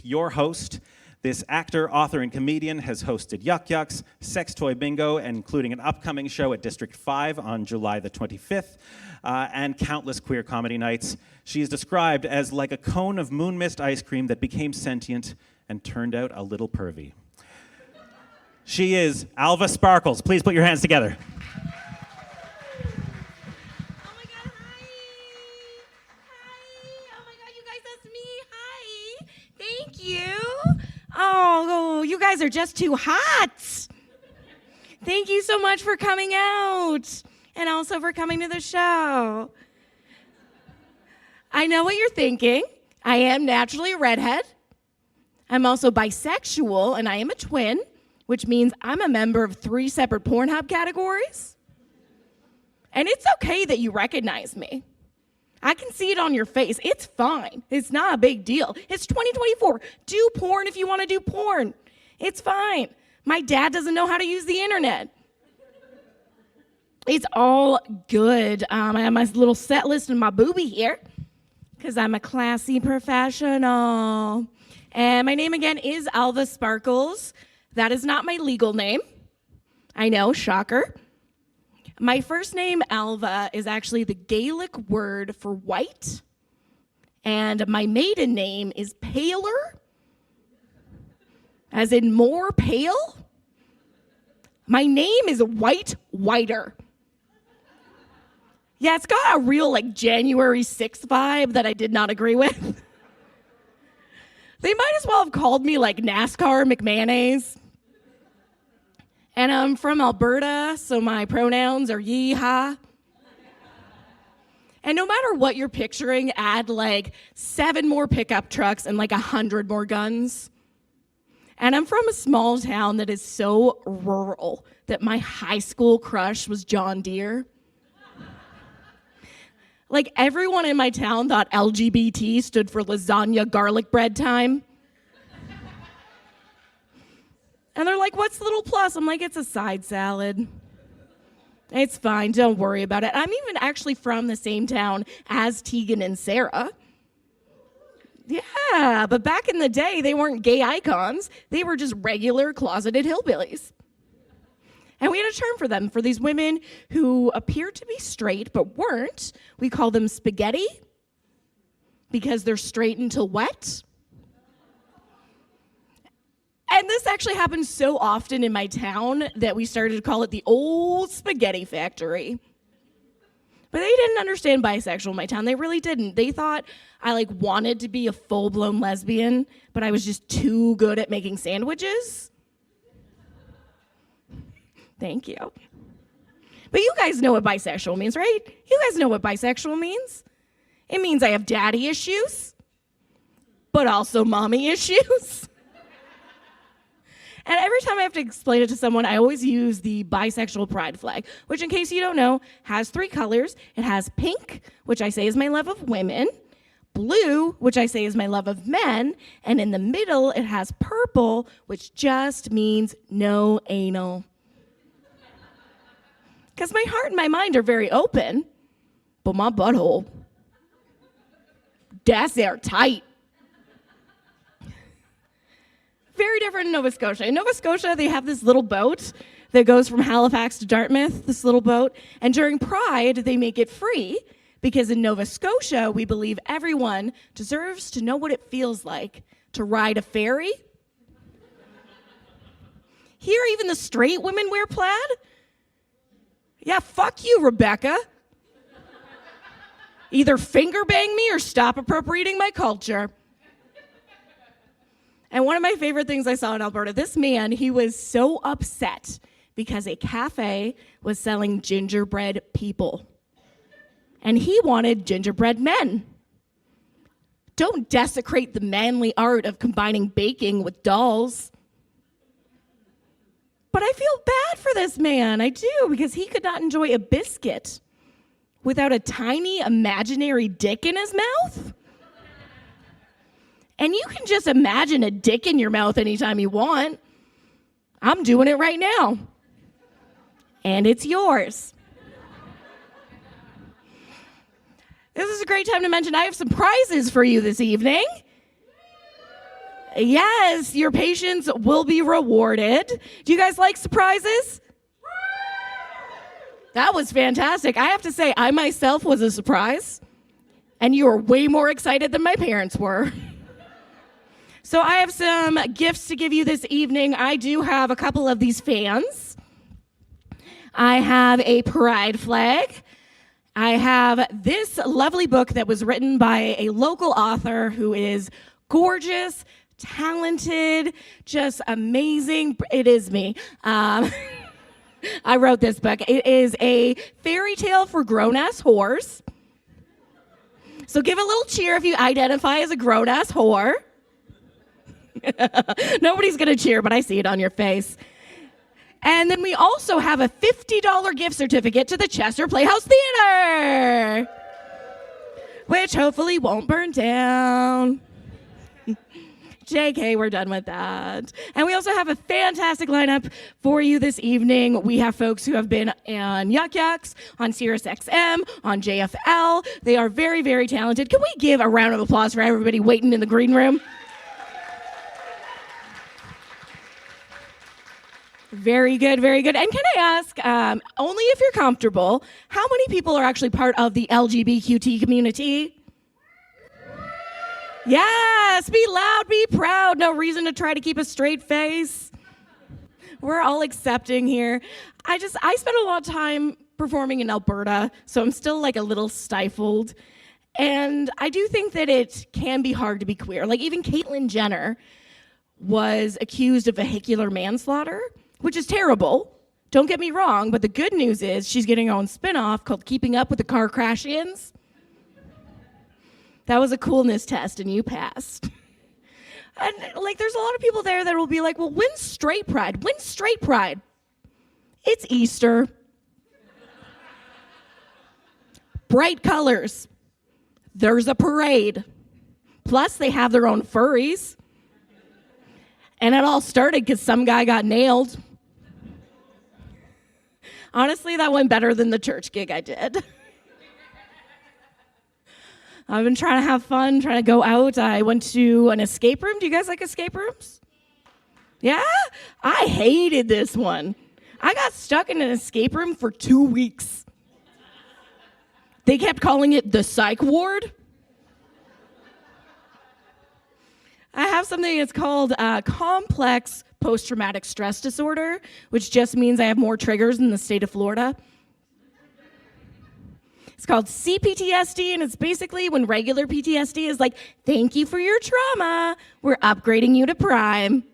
Your host, this actor, author, and comedian has hosted Yuck Yucks, Sex Toy Bingo, including an upcoming show at District 5 on July the 25th, and countless queer comedy nights. She is described as like a cone of moon mist ice cream that became sentient and turned out a little pervy. She is Alva Sparkles. Please put your hands together. Thank you. Oh, you guys are just too hot. Thank you so much for coming out and also for coming to the show. I know what you're thinking. I am naturally a redhead. I'm also bisexual, and I am a twin, which means I'm a member of 3 separate Pornhub categories. And it's okay that you recognize me. I can see it on your face. It's fine. It's not a big deal. It's 2024. Do porn if you want to do porn. It's fine. My dad doesn't know how to use the internet. It's all good. I have my little set list in my boobie here because I'm a classy professional. And my name again is Alva Sparkles. That is not my legal name. I know, shocker. My first name, Alva, is actually the Gaelic word for white, and my maiden name is Paler, as in more pale. My name is Whiter. Yeah, it's got a real, January 6th vibe that I did not agree with. They might as well have called me, NASCAR McMannays. And I'm from Alberta, so my pronouns are yeehaw. And no matter what you're picturing, add 7 more pickup trucks and 100 more guns. And I'm from a small town that is so rural that my high school crush was John Deere. Everyone in my town thought LGBT stood for lasagna garlic bread time. And they're like, what's the little plus? I'm like, it's a side salad. It's fine, don't worry about it. I'm even actually from the same town as Tegan and Sarah. Yeah, but back in the day, they weren't gay icons. They were just regular closeted hillbillies. And we had a term for them, for these women who appeared to be straight but weren't. We call them spaghetti because they're straight until wet. And this actually happened so often in my town that we started to call it the old spaghetti factory. But they didn't understand bisexual in my town. They really didn't. They thought I wanted to be a full-blown lesbian, but I was just too good at making sandwiches. Thank you. But you guys know what bisexual means, right? You guys know what bisexual means. It means I have daddy issues, but also mommy issues. And every time I have to explain it to someone, I always use the bisexual pride flag, which, in case you don't know, has 3 colors. It has pink, which I say is my love of women, blue, which I say is my love of men, and in the middle, it has purple, which just means no anal. Because my heart and my mind are very open, but my butthole, that's airtight. Very different in Nova Scotia. In Nova Scotia, they have this little boat that goes from Halifax to Dartmouth, this little boat. And during Pride, they make it free because in Nova Scotia, we believe everyone deserves to know what it feels like to ride a ferry. Here, even the straight women wear plaid. Yeah, fuck you, Rebecca. Either finger bang me or stop appropriating my culture. And one of my favorite things I saw in Alberta, this man, he was so upset because a cafe was selling gingerbread people. And he wanted gingerbread men. Don't desecrate the manly art of combining baking with dolls. But I feel bad for this man, I do, because he could not enjoy a biscuit without a tiny imaginary dick in his mouth. And you can just imagine a dick in your mouth anytime you want. I'm doing it right now. And it's yours. This is a great time to mention I have some prizes for you this evening. Yes, your patience will be rewarded. Do you guys like surprises? That was fantastic. I have to say, I myself was a surprise, and you were way more excited than my parents were. So I have some gifts to give you this evening. I do have a couple of these fans. I have a pride flag. I have this lovely book that was written by a local author who is gorgeous, talented, just amazing. It is me. I wrote this book. It is a fairy tale for grown-ass whores. So give a little cheer if you identify as a grown-ass whore. Nobody's going to cheer, but I see it on your face. And then we also have a $50 gift certificate to the Chester Playhouse Theater, which hopefully won't burn down. JK, we're done with that. And we also have a fantastic lineup for you this evening. We have folks who have been on Yuck Yucks, on Sirius XM, on JFL. They are very, very talented. Can we give a round of applause for everybody waiting in the green room? Very good, very good. And can I ask, only if you're comfortable, how many people are actually part of the LGBTQ community? Yes, be loud, be proud. No reason to try to keep a straight face. We're all accepting here. I spent a lot of time performing in Alberta, so I'm still like a little stifled. And I do think that it can be hard to be queer. Like even Caitlyn Jenner was accused of vehicular manslaughter, which is terrible. Don't get me wrong, but the good news is she's getting her own spinoff called Keeping Up with the Car Kardashians. That was a coolness test, and you passed. And like, there's a lot of people there that will be like, well, when's straight pride? When's straight pride? It's Easter. Bright colors. There's a parade. Plus, they have their own furries. And it all started because some guy got nailed. Honestly, that went better than the church gig I did. I've been trying to have fun, trying to go out. I went to an escape room. Do you guys like escape rooms? Yeah? I hated this one. I got stuck in an escape room for 2 weeks. They kept calling it the psych ward. I have something that's called complex post-traumatic stress disorder, which just means I have more triggers in the state of Florida. It's called CPTSD, and it's basically when regular PTSD is like, thank you for your trauma, we're upgrading you to prime.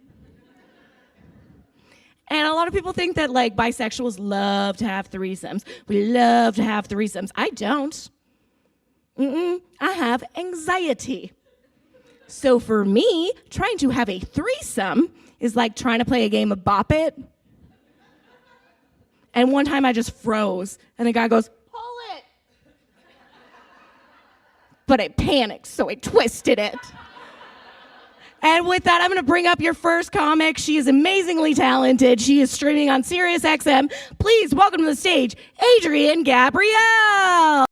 And a lot of people think that like bisexuals love to have threesomes. We love to have threesomes. I don't. I have anxiety. So for me, trying to have a threesome is like trying to play a game of Bop It. And one time I just froze, and the guy goes, pull it. But I panicked, so I twisted it. And with that, I'm going to bring up your first comic. She is amazingly talented. She is streaming on Sirius XM. Please welcome to the stage, Adrienne Gabrielle.